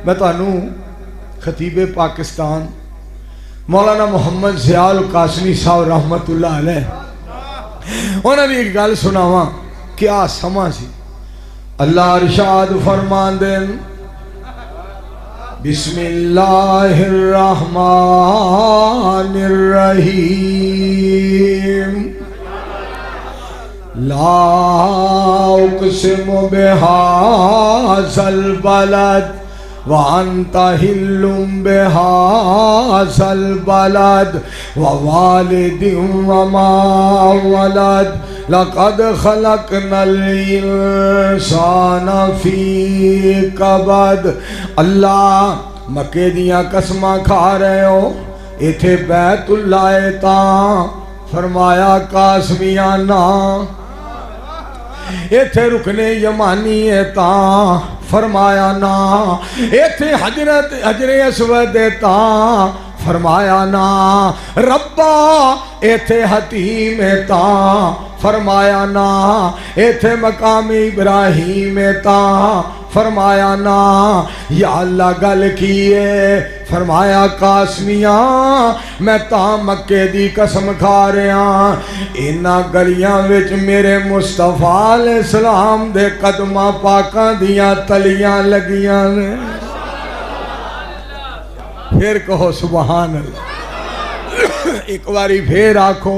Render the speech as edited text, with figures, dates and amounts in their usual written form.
میں تانوں خطیب پاکستان مولانا محمد ضیاء القاسمی صاحب رحمت اللہ علیہ انہوں نے ایک گل سناواں، کیا سما سی۔ اللہ ارشاد فرماندے بسم اللہ الرحمن الرحیم لا اقسم بہذا البلد وانت حل بہذا البلد ووالد وما ولد لقد خلقنا الانسان فی کبد۔ اللہ مکے دیاں قسماں کھا رہے ہو، ایتھے بیت اللہ تاں فرمایا قاسمیاں نا، ایتھے رکنے یمانی تاں فرمایا نا، ایتھے حجر اسود تاں فرمایا نا، ربا ایتھے حتیم تاں فرمایا نا، ایتھے مقام ابراہیم تاں فرمایا نا۔ یا اللہ گل کیے فرمایا قاسمیاں میں تاں مکے دی قسم کھا رہا، اینا گلیاں وچ میرے مصطفیٰ علیہ السلام دے قدمہ پاکاں دیاں تلیاں لگیاں نے۔ پھر کہو سبحان اللہ، ایک باری پھر آکھو